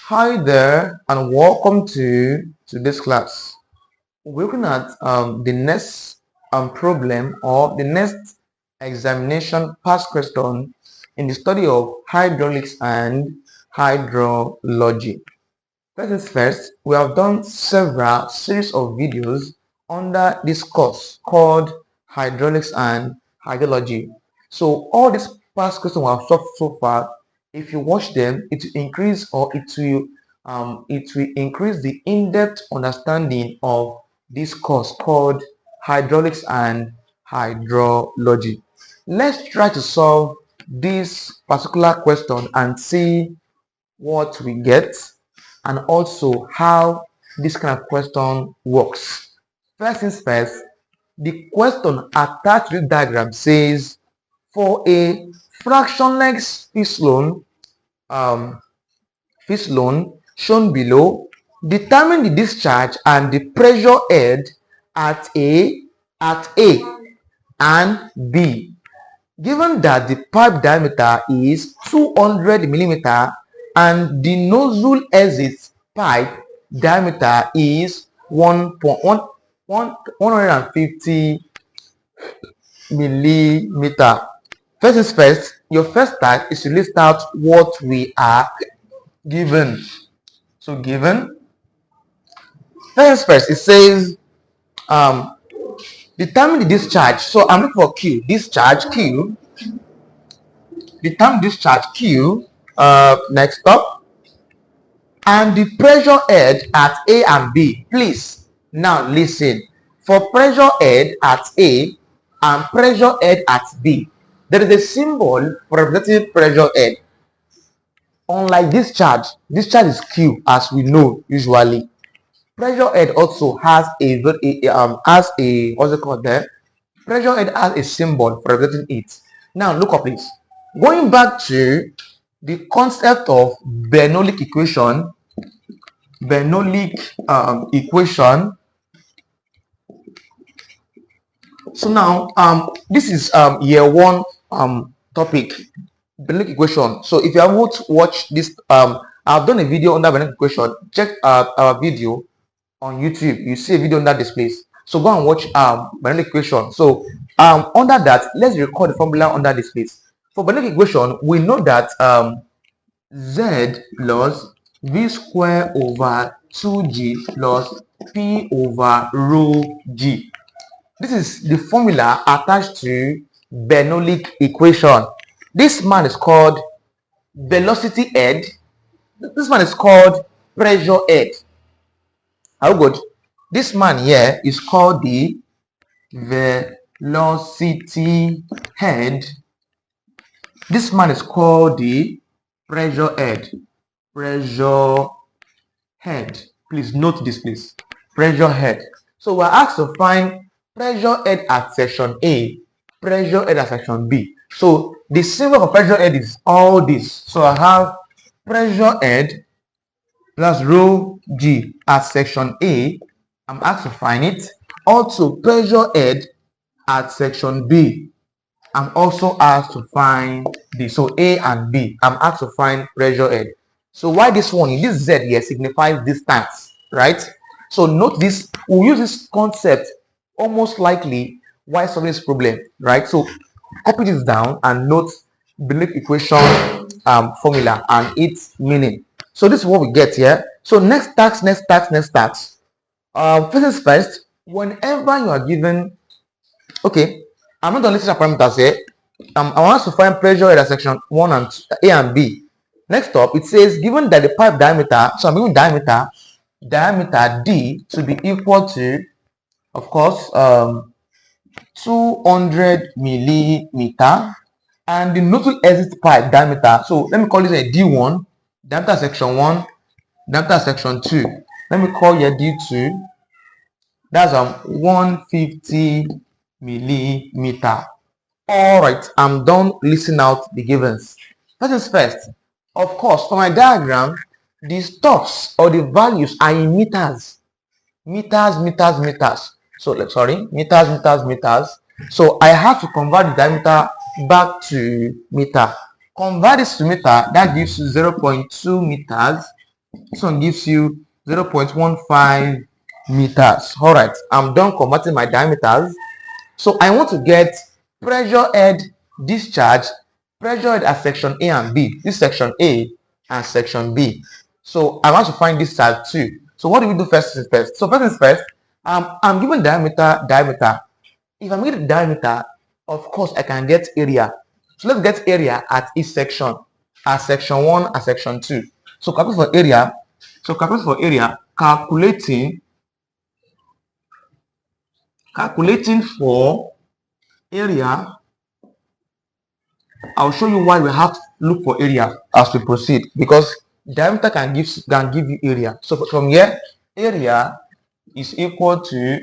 Hi there and welcome to this class. We're looking at the next problem or the next examination past question in the study of hydraulics and hydrology. First things first, we have done several series of videos under this course called hydraulics and hydrology. So all these past questions we have solved so far, if you watch them, it will increase or it will increase the in-depth understanding of this course called hydraulics and hydrology. Let's try to solve this particular question and see what we get and also how this kind of question works. First things first, the question attached to the diagram says for a fractionless fish loan shown below, determine the discharge and the pressure head at A and B. Given that the pipe diameter is 200 millimeter and the nozzle exit pipe diameter is 150 millimeter. First things first, your first task is to list out what we are given. So given, first things first, it says determine the discharge. So I'm looking for Q. Discharge Q. Determine discharge Q. Next up. And the pressure head at A and B. Please now listen. For pressure head at A and pressure head at B, there is a symbol for representing pressure head. Unlike discharge is Q as we know usually. Pressure head also has a what's it called there? Pressure head has a symbol for representing it. Now look up please. Going back to the concept of Bernoulli equation. So now this is year one topic, Bernoulli equation. So if you haven't watched this, I've done a video on that Bernoulli equation. Check our video on YouTube. You see a video on that displays. So go and watch Bernoulli equation. So under that, let's record the formula under displays. For Bernoulli equation, we know that Z plus V square over 2G plus P over rho G. This is the formula attached to Bernoulli equation. This man is called velocity head. This one is called pressure head. How good? This man here is called the velocity head. This man is called the pressure head. Pressure head. Please note this, please. Pressure head. So we're asked to find pressure head at section A, pressure head at section B. So the symbol for pressure head is all this. So I have pressure head plus rho G at section A. I'm asked to find it. Also pressure head at section B. I'm also asked to find this. So A and B. I'm asked to find pressure head. So why this one? This Z here signifies distance, right? So note this. We'll use this concept almost likely while solving this problem, right? So copy this down and note Bernoulli equation formula and its meaning. So this is what we get here. So next task. First things first, whenever you are given, okay, I'm not going to list the parameters here. I want us to find pressure at section 1 and 2, A and B. Next up, it says given that the pipe diameter, so I'm giving diameter D to be equal to, of course, 200 millimeter, and the nozzle exit pipe diameter. So let me call this a D1, diameter section 1, diameter section 2. Let me call here D2. That's 150 millimeter. All right, I'm done listing out the givens. First things first. Of course, for my diagram, the stops or the values are in meters. Meters. So meters. So I have to convert the diameter back to meter. Convert this to meter, that gives you 0.2 meters This one gives you 0.15 meters. All right, I'm done converting my diameters. So I want to get pressure head discharge, pressure head at section A and B. This section A and section B. So I want to find discharge too. So what do we do first things first? So first things first, I'm given diameter. If I'm given diameter, of course I can get area. So let's get area at each section, at section 1 and section 2. So calculate for area. So calculate for area, calculating for area. I'll show you why we have to look for area as we proceed, because diameter can give you area. So from here, area is equal to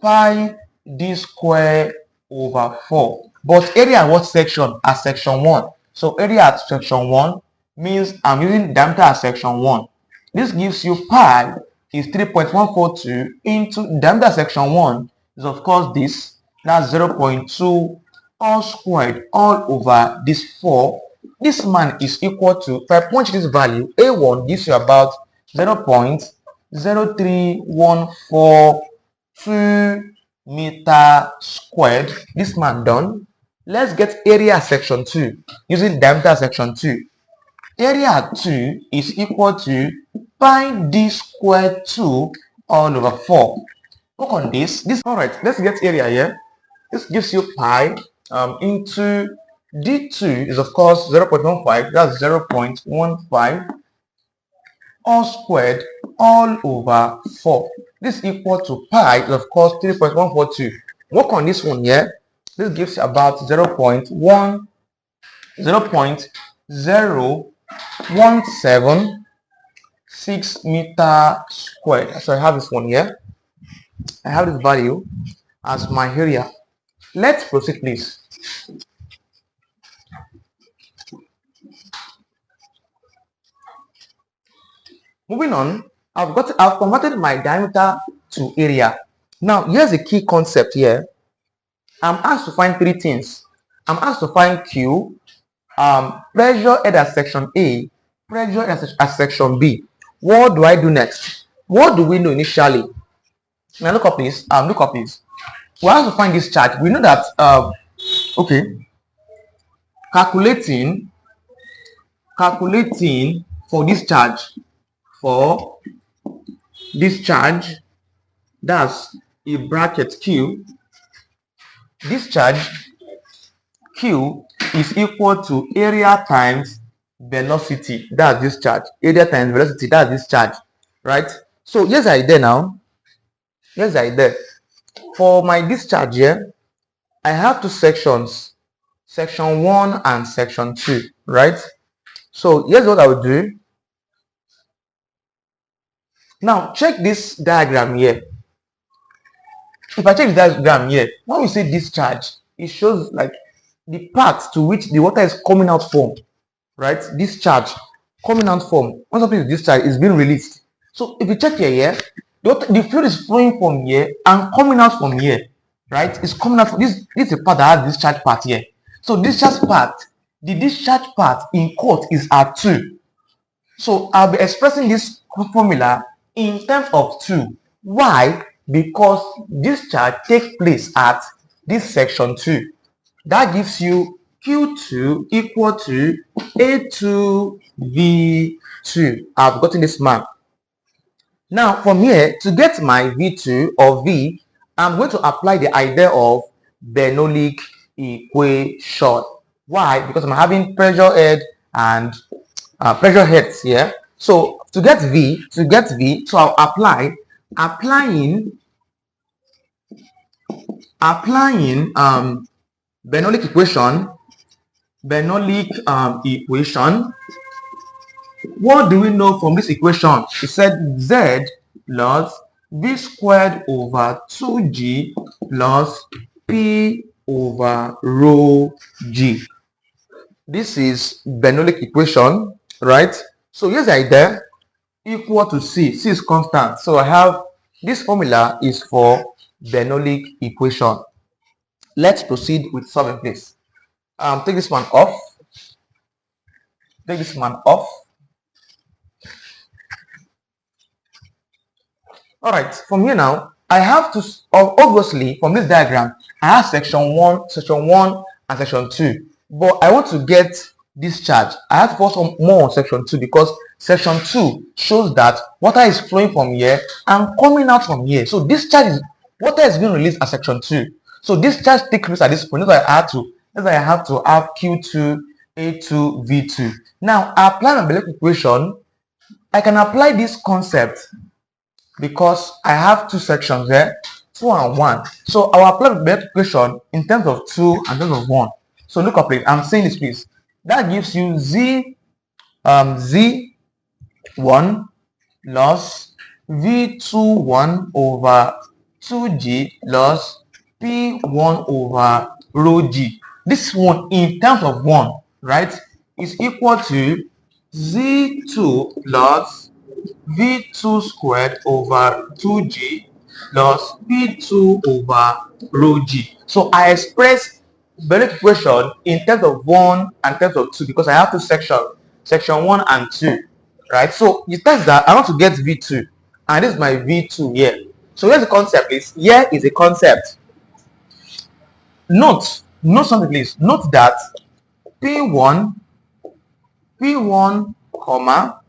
pi d square over 4. But area at what section? At section 1. So area at section 1 means I'm using diameter at section 1. This gives you pi is 3.142 into diameter at section 1 is of course this. That's 0.2 all squared all over this 4. This man is equal to, if I punch this value, A1 gives you about 0.03142 meter squared. This man done. Let's get area at section 2 using diameter at section 2. Area at 2 is equal to pi d squared 2 all over 4. Work on this. All right, let's get area here. This gives you pi into d2 is of course 0.15. That's 0.15 all squared all over 4. This equal to pi is of course 3.142. Work on this one here. This gives you about 0.017 meter squared. So I have this one here. I have this value as my area. Let's proceed, please. Moving on, I've converted my diameter to area. Now, here's a key concept here. I'm asked to find three things. I'm asked to find Q, pressure head at section A, pressure at section B. What do I do next? What do we know initially? Now look up, please. Look up, please. We have to find this charge. We know that. Okay. Calculating for this charge. For this charge, that's a bracket Q. This charge Q is equal to area times velocity. That's this charge. Area times velocity. That's this charge, right? So yes, I did now. Yes, I did. For my discharge here, I have two sections, section 1 and section 2, right? So here's what I would do. Now check this diagram here. If I check this diagram here, when we say discharge, it shows like the path to which the water is coming out from, right? Discharge coming out from. When something is discharged, it's being released. So if you check here, the fluid is flowing from here and coming out from here, right? It's coming out from this. This is a part that has discharge part here. So discharge part, the discharge part in quote is at 2. So I'll be expressing this formula in terms of 2. Why? Because discharge takes place at this section 2. That gives you Q2 equal to A2V2. I've gotten this man. Now from here, to get my V2 or V, I'm going to apply the idea of Bernoulli equation. Why? Because I'm having pressure head and pressure heads here. So to get V, so I'll applying Bernoulli equation. What do we know from this equation? It said Z plus V squared over 2G plus P over rho G. This is Bernoulli equation, right? So here's the idea, equal to C. C is constant. So I have this formula is for Bernoulli equation. Let's proceed with solving this. Take this one off. Take this one off. All right, from here now, I have to, obviously, from this diagram, I have section 1, and section 2. But I want to get discharge. I have to focus on more on section 2 because section 2 shows that water is flowing from here and coming out from here. So discharge is, water is being released at section 2. So discharge takes place at this point. That's why I have to have Q2, A2, V2. Now, apply my Bell's equation. I can apply this concept because I have two sections here, 2 and 1. So I will apply the Bell's equation in terms of 2 and in terms of 1. So look up, please. I'm saying this, please. That gives you Z1 loss V21 over 2G loss P1 over rho G. This one in terms of 1, right, is equal to Z2 loss V2 squared over 2G plus P2 over rho G. So I express Bell's equation in terms of 1 and terms of 2 because I have two sections, section 1 and 2, right? So it tells that I want to get V2 and this is my V2 here. So here's the concept, please. Here is a concept. Note something, please. Note that P1, comma,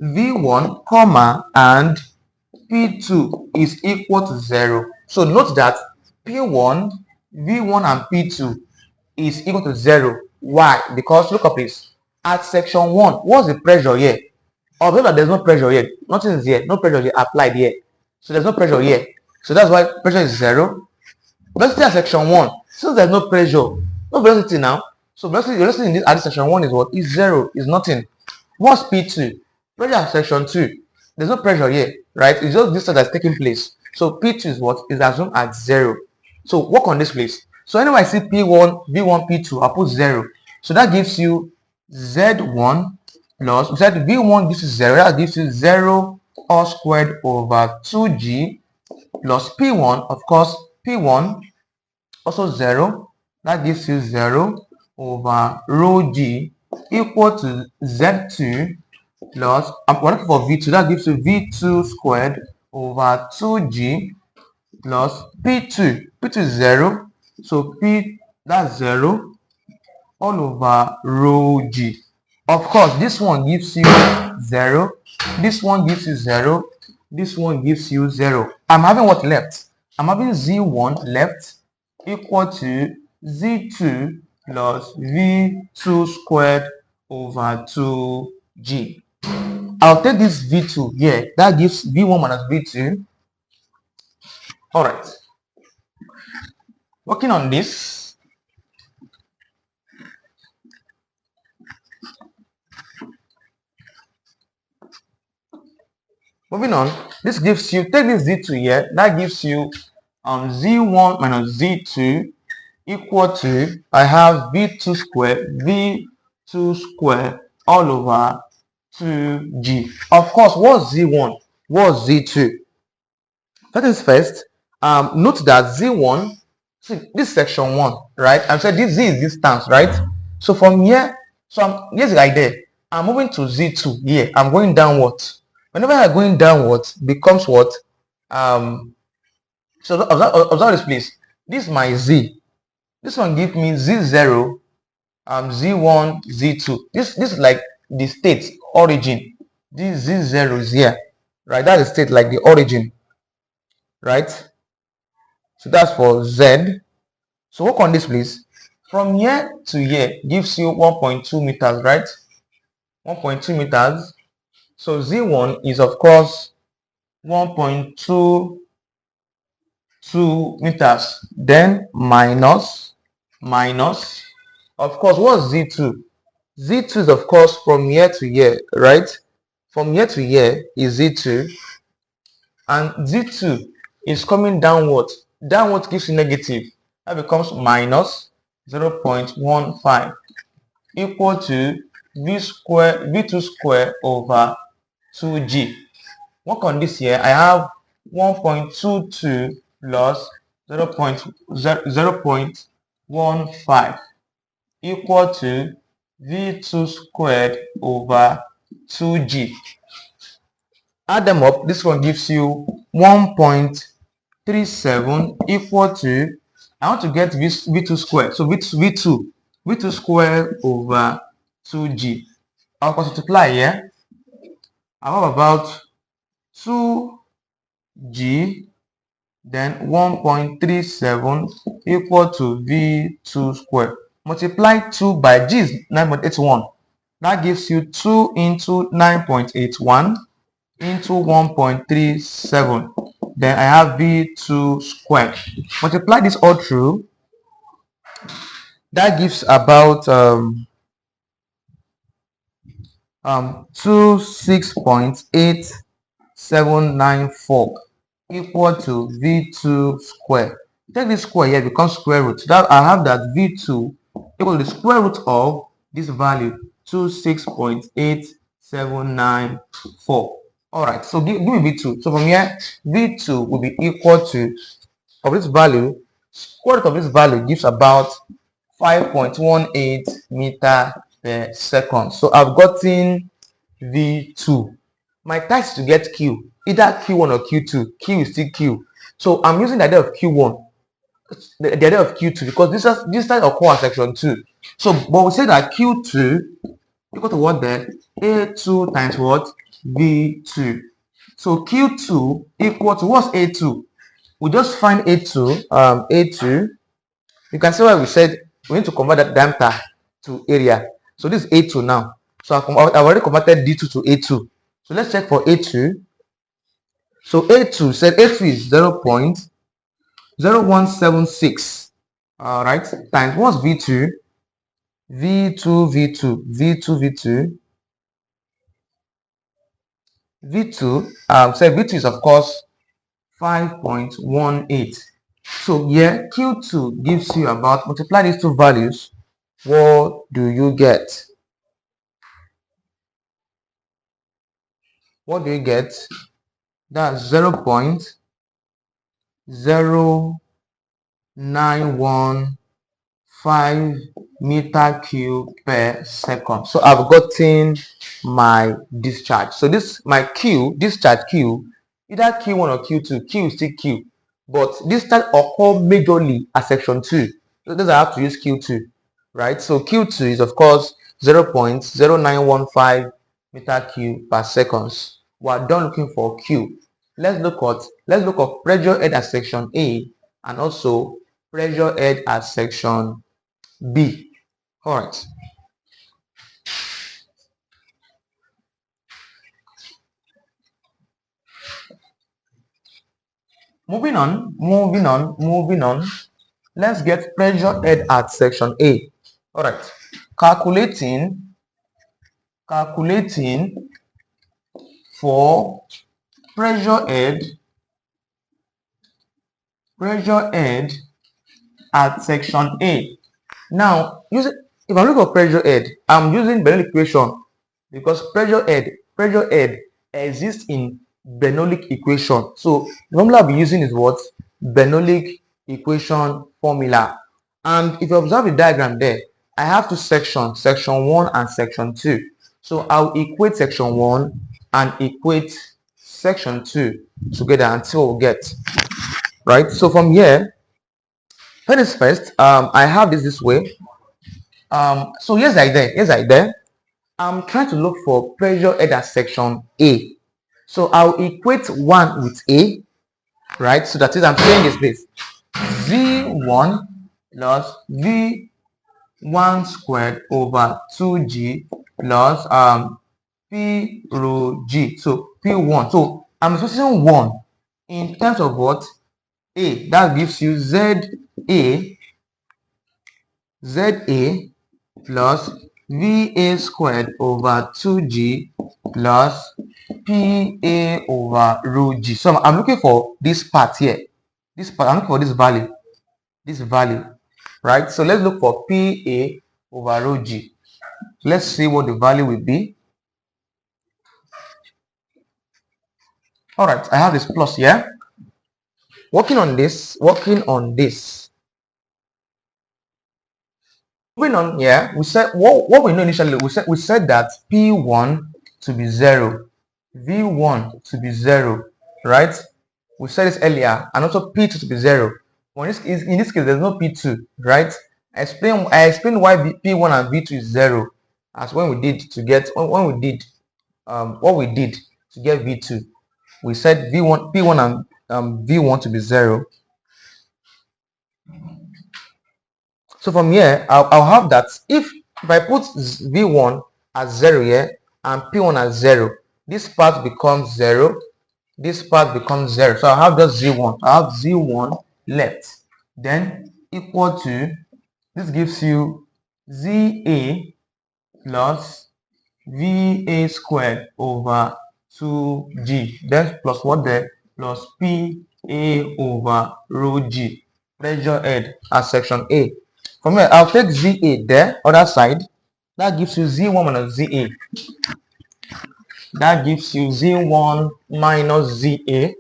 V1, comma, and P2 is equal to 0. So note that P1, V1, and P2 is equal to 0. Why? Because look up, please. At section 1, what's the pressure here? Observe that there's no pressure here. Nothing is here. No pressure is applied here. So there's no pressure here. So that's why pressure is 0. Velocity at section 1. Since there's no pressure, no velocity now. So velocity in this at section 1 is what? Is 0. Is nothing. What's P2? Pressure at section 2. There's no pressure here, right? It's just distance that's taking place. So P2 is what? Is assumed at 0. So work on this, please. So anyway, I see P1, V1, P2, I put 0. So that gives you Z1 plus, we said V1 gives you 0. That gives you 0 all squared over 2G plus P1, of course, P1 also 0. That gives you 0 over rho G equal to Z2 plus, I'm looking for V2, that gives you V2 squared over 2G plus P2. P2 is 0. So P, that's 0 all over rho G. Of course, this one gives you 0. This one gives you 0. This one gives you 0. I'm having what left? I'm having Z1 left equal to Z2 plus V2 squared over 2G. I'll take this V2 here. That gives V1 minus V2. All right. Working on this. Moving on, this gives you, take this Z2 here, that gives you Z1 minus Z2 equal to, I have V2 square all over 2G. Of course, what's Z1? What's Z2? That is first, note that Z1, see, this section 1, right? I'm saying this Z is distance, right? So from here, here's the idea. I'm moving to Z2 here. I'm going downwards. Whenever I'm going downwards, becomes what? So observe this, please. This is my Z. This one gives me Z0, Z1, Z2. This is like the state origin. This Z0 is here, right? That's the state, like the origin, right? So that's for Z. So work on this, please. From here to here gives you 1.2 meters, right? 1.2 meters. So Z1 is, of course, 1.22 meters. Then minus, of course, what's Z2? Z2 is, of course, from here to here, right? From here to here is Z2. And Z2 is coming downwards. Downwards gives you negative. That becomes minus 0.15 equal to V2 square over 2G. Work on this here. I have 1.22 plus 0.15 equal to V2 squared over 2G. Add them up. This one gives you 1.37 equal to, I want to get V2 square. So V2 square over 2G. I'll multiply here. I have about 2G, then 1.37 equal to V2 square. Multiply 2 by G is 9.81. That gives you 2 into 9.81 into 1.37. Then I have V2 squared. Multiply this all through. That gives about 26.8794 equal to V2 square. Take this square here, becomes square root. That I have that V2 equal to the square root of this value, 26.8794. All right, so give me V2. So from here, V2 will be equal to, of this value, square root of this value gives about 5.18 meter per second. So I've gotten V2. My task is to get Q, either Q1 or Q2. Q is still Q. So I'm using the idea of Q1, the idea of Q2, because this time occur at section 2. So, but we say that Q2 equal to what then? A2 times what? V2. So Q2 equal to, what's A2? We just find A2. A2. You can see why we said we need to convert that diameter to area. So this is A2 now. So I've already converted D2 to A2. So let's check for A2. So A2 said A2 is 0.0176. All right. Times what's V2? V2, V2, V2, V2. V2, say V2 is of course 5.18. So here Q2 gives you about, multiply these two values, what do you get? What do you get? That's 0.0915 meter cube per second. So I've gotten my discharge. So this, my Q, discharge Q, either Q1 or Q2, Q is still Q, but discharge occur majorly at section 2. So this I have to use Q2, right? So Q2 is of course 0.0915 meter cube per seconds. We're done looking for Q. Let's look at pressure head at section A and also pressure head at section B. All right. Moving on. Let's get pressure head at section A. All right. Calculating for pressure head at section A. Now, if I look at pressure head, I'm using Bernoulli equation because pressure head exists in Bernoulli equation. So the formula I'll be using is what? Bernoulli equation formula. And if you observe the diagram there, I have two sections, section 1 and section 2. So I'll equate section 1 and equate section 2 together until we'll get. Right? So from here, first, I have this way. So here's the idea. I'm trying to look for pressure head at section A. So I'll equate 1 with A, right? So that is, I'm saying this V1 plus V1 squared over 2G plus P rho G. So P1. So I'm associating 1 in terms of what? A. That gives you ZA plus VA squared over 2G plus PA over rho G. So I'm looking for this part here. This part, I'm looking for this value. Right? So let's look for PA over rho G. Let's see what the value will be. All right, I have this plus here. Working on this. Moving on here, we said what we know initially. We said that P1 to be 0, V1 to be 0, right? We said this earlier, and also P2 to be 0. But in this case, there's no P2, right? I explained why P1 and V2 is 0, as when we did to get when we did what we did to get V2. We said P1 and V1 to be 0. So from here, I'll have that if I put V1 as 0 here and P1 as 0, this part becomes 0, this part becomes 0. So I'll have just Z1. I'll have Z1 left. Then equal to, this gives you ZA plus VA squared over 2G. Then plus what there? Plus PA over rho G. Pressure head at section A. From here, I'll take ZA there, other side. That gives you Z1 minus ZA. That gives you Z1 minus ZA.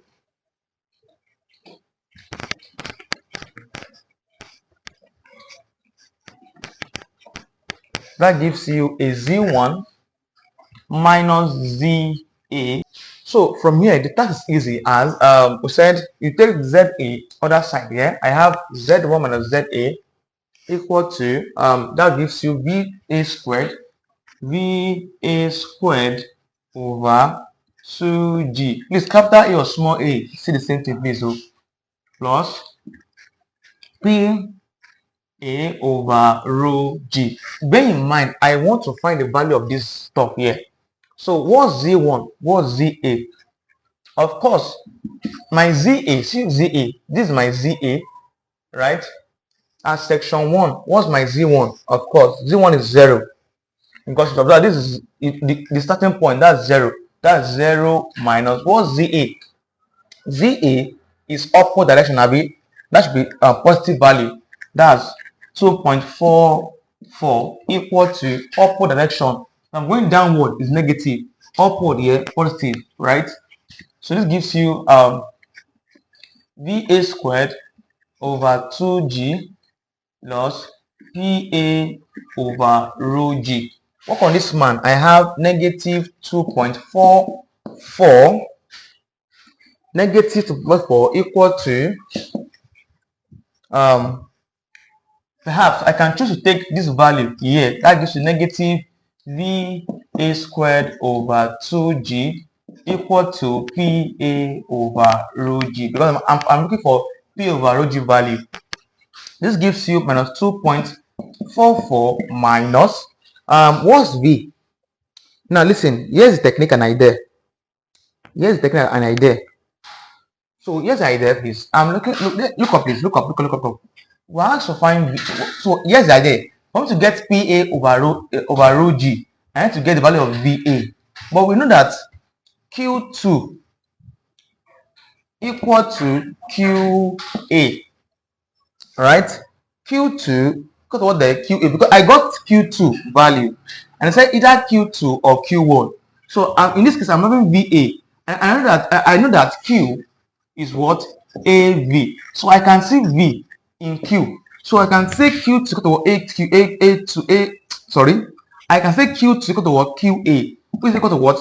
That gives you a Z1 minus ZA. So from here, the task is easy, as we said, you take ZA other side here. I have Z1 minus ZA equal to, that gives you VA squared over 2G. Please, capital A or small a, see the same thing, please. So plus P A over rho G. Bear in mind, I want to find the value of this stuff here. So what's Z1? What's ZA? Of course, my ZA, see ZA, this is my ZA, right? At section 1, what's my Z1? Of course, Z1 is 0. Because of that, this is the starting point, that's 0. That's 0 minus, what's ZA? ZA is upward direction, Abi. That should be a positive value. That's 2.44 equal to upward direction. I'm going downward is negative, upward here positive, right? So this gives you VA squared over 2G plus PA over rho G. Work on this man. I have negative 2.44. Negative 2.44 equal to perhaps I can choose to take this value here. That gives you negative VA squared over 2G equal to PA over rho G, because I'm looking for P over rho G value. This gives you minus 2.44 minus what's V? Now listen, here's the technique and idea. Here's the technique and idea. So here's the idea, please. Look up, please. Look up. We're asked to find V. So here's the idea. For me to get PA over rho G, I have to get the value of VA. But we know that Q2 equal to QA. Right? Q2, because what the QA, because I got Q2 value and I said either Q2 or Q1. So in this case, I'm having VA. And I know that Q is what? AV. So I can see V in Q. So I can say Q2 equal to I can say Q2 equal to what? QA. Which is equal to what?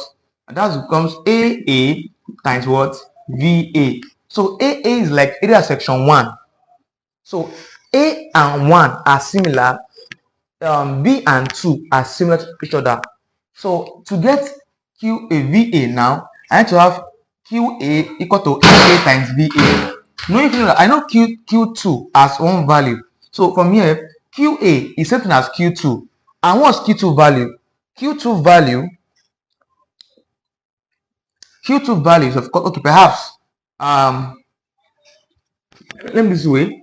That becomes AA times what? VA. So AA is like area section 1. So A and 1 are similar. B and 2 are similar to each other. So to get VA now, I need to have QA equal to AA times VA. I know Q2 as one value. So from here, QA is same thing as Q2. And what's Q2 value? Q2 value is, of course, okay, perhaps let me this way.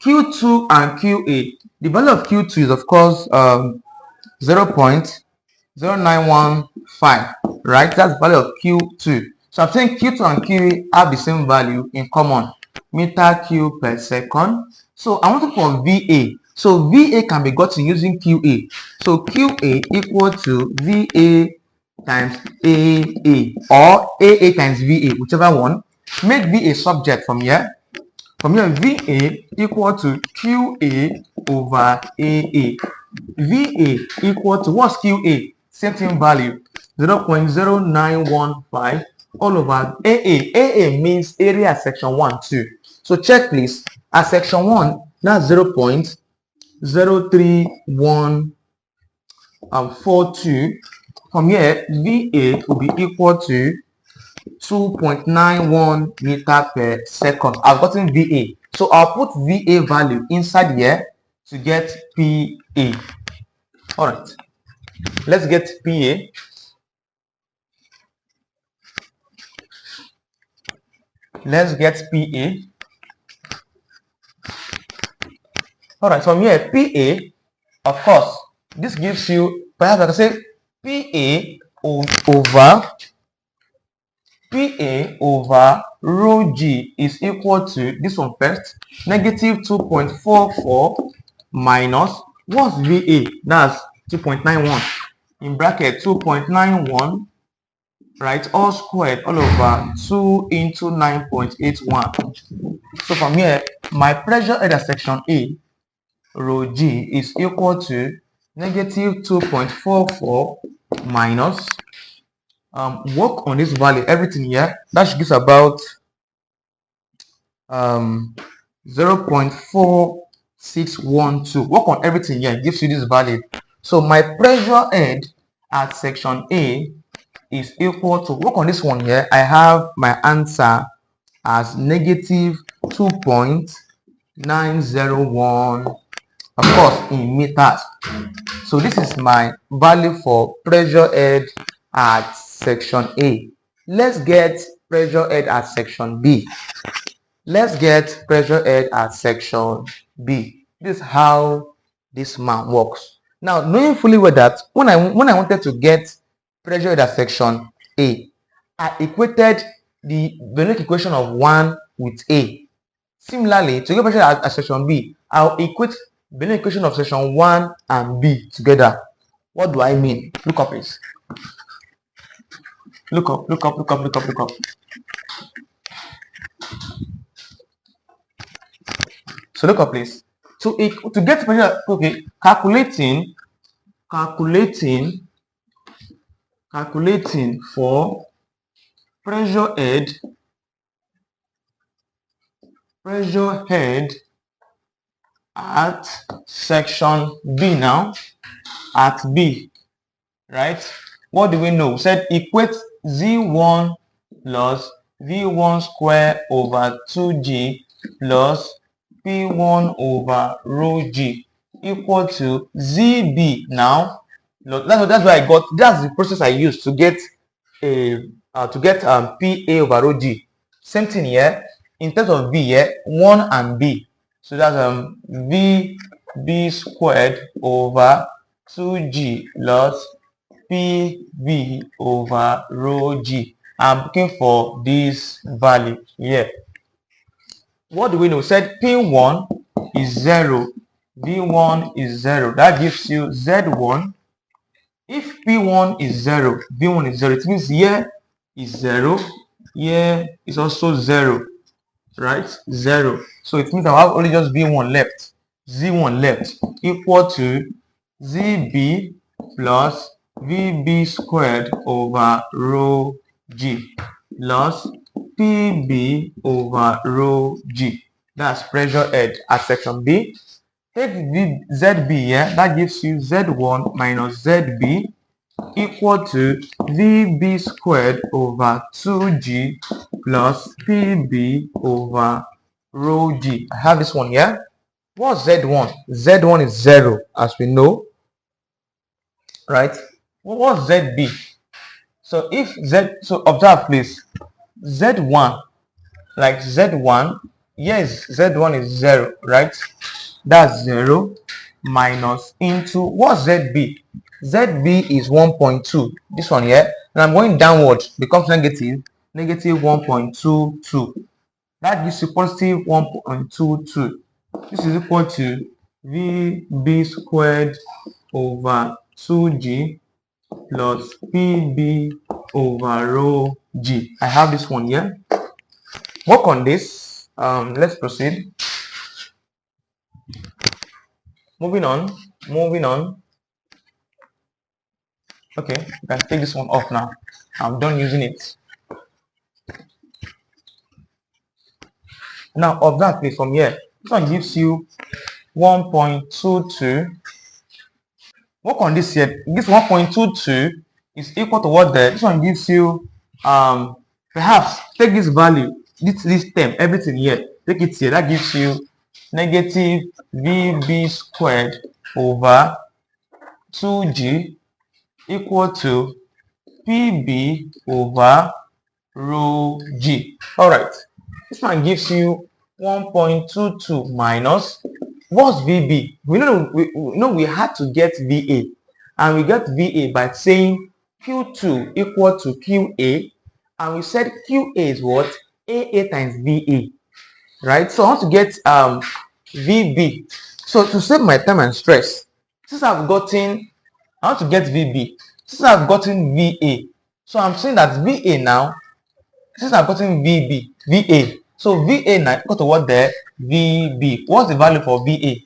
Q2 and QA, the value of Q2 is, of course, 0.0915, right? That's the value of Q2. So I'm saying Q2 and QA have the same value in common, meter cube per second. So I want to for VA. So VA can be gotten using QA. So QA equal to VA times AA or AA times VA, whichever one. Make VA subject from here. From here, VA equal to QA over AA. VA equal to what's QA? Same thing value. 0.0915 all over AA. AA means area at section 1, 2. So check please. At section 1, that's 0.03142. From here, VA will be equal to 2.91 meter per second. I've gotten VA. So I'll put VA value inside here to get PA. All right. Let's get PA. Let's get PA. All right, from here, PA, of course, this gives you, perhaps I can say PA over rho G is equal to this one first, negative 2.44 minus, what's VA? That's 2.91 in bracket 2.91, right, all squared all over 2 into 9.81. So from here, my pressure at section A, rho G, is equal to negative 2.44 minus, work on this value, everything here, that should give about 0.4612. Work on everything here, gives you this value. So my pressure head at section A is equal to, work on this one here, I have my answer as negative 2.901, of course, in meters. So this is my value for pressure head at section A. Let's get pressure head at section B. Let's get pressure head at section B. This is how this man works. Now, knowing fully well that when I wanted to get pressure head at section A, I equated the Bernoulli equation of 1 with A. Similarly, to get pressure at section B, I'll equate Bernoulli equation of section 1 and B together. What do I mean? Look up, please. Look up. So look up, please. So to get pressure, okay, calculating for pressure head at section B now, at B, right? What do we know? We said equate Z1 plus V1 square over 2G plus P1 over rho G equal to ZB. Now, that's why I got, that's the process I used to get PA over rho G. Same thing here. In terms of B here, 1 and B. So that's VB squared over 2G plus PV over rho G. I'm looking for this value here. What do we know? We said P1 is 0, V1 is 0. That gives you Z1. If P1 is 0, V1 is 0, it means here is 0, here is also 0, right? 0. So it means I have only just V1 left, Z1 left, equal to ZB plus VB squared over rho G plus PB over rho G. That's pressure head at section B. Take ZB here, that gives you Z1 minus ZB equal to VB squared over 2G plus PB over rho G. I have this one here. What's Z1? Z1 is 0, as we know, right? What's ZB? So if so observe please, Z1, like Z1, yes, Z1 is 0, right? That's 0 minus into, what's ZB? ZB is 1.2, this one here, and I'm going downward, becomes negative 1.22. That gives you positive 1.22. This is equal to VB squared over 2G plus PB over rho G. I have this one here. Work on this. Let's proceed. Moving on. Okay, you can take this one off now. I'm done using it. Now observe please from here. This one gives you 1.22. Work on this here. This 1.22 is equal to what there. This one gives you perhaps take this value, this term, everything here, take it here. That gives you negative VB squared over 2G equal to PB over rho G. All right. This one gives you 1.22 minus, what's VB? We know we had to get VA, and we got VA by saying Q2 equal to QA, and we said QA is what? AA times VA, right? So I want to get VB. So to save my time and stress, since I want to get VB. Since I've gotten VA, so I'm saying that VA now, since I've gotten VA, so VA now equal to what there? VB. What's the value for VA?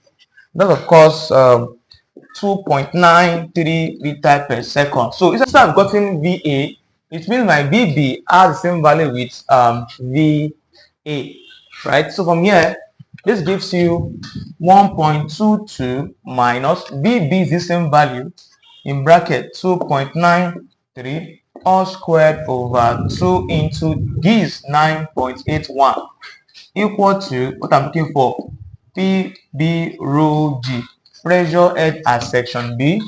That's of course 2.93 liter per second. So since I've gotten VA, it means my VB has the same value with VA, right? So from here, this gives you 1.22 minus VB is the same value in bracket 2.93 all squared over 2 into this 9.81 equal to what I'm looking for, PB rho G, pressure head at section B.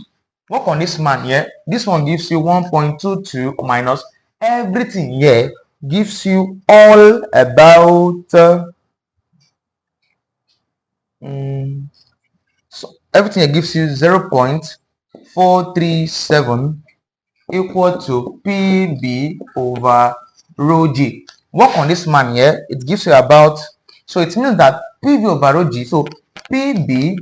Work on this man here. This one gives you 1.22 minus everything here gives you all about so everything here gives you 0.437 equal to PB over rho G. Work on this man here. It gives you about, so it means that PB over rho G, so PB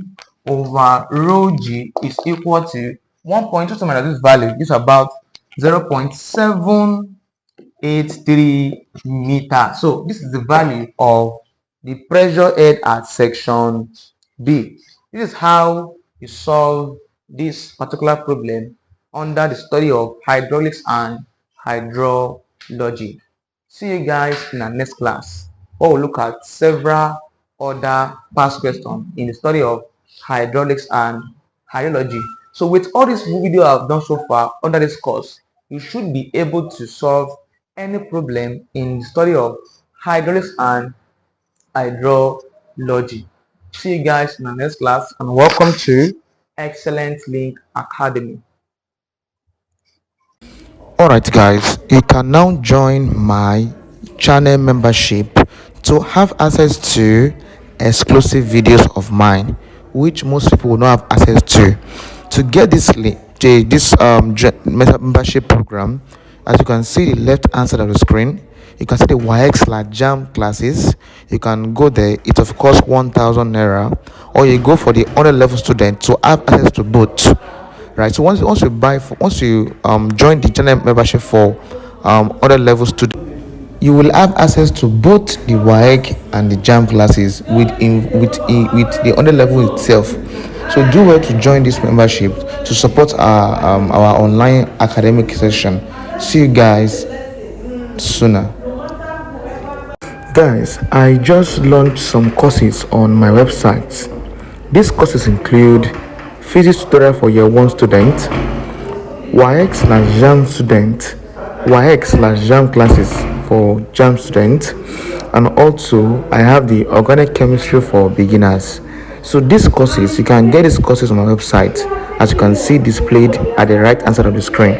over rho G is equal to 1.22 minus this value gives about 0.783 meter. So this is the value of the pressure head at section B. This is how you solve this particular problem under the study of hydraulics and hydrology. See you guys in our next class, where we'll look at several other past questions in the study of hydraulics and hydrology. So with all this video I've done so far under this course, you should be able to solve any problem in the study of hydraulics and hydrology. See you guys in our next class, and welcome to Excellent Link Academy. Alright guys, you can now join my channel membership to have access to exclusive videos of mine which most people will not have access to. To get this link, this membership program, as you can see the left hand side of the screen, you can see the YX/JAM classes. You can go there. It's of course 1,000 naira, or you go for the other level student to have access to both. Right, so once you join the channel membership for other level students, you will have access to both the WAEC and the JAM classes with the other level itself. So do well to join this membership to support our online academic session. See you guys sooner. Guys, I just launched some courses on my website. These courses include physics tutorial for year 1 student, WAEC/JAM student, WAEC/JAM classes for JAM student, and also I have the organic chemistry for beginners. So these courses, you can get these courses on my website, as you can see displayed at the right hand side of the screen.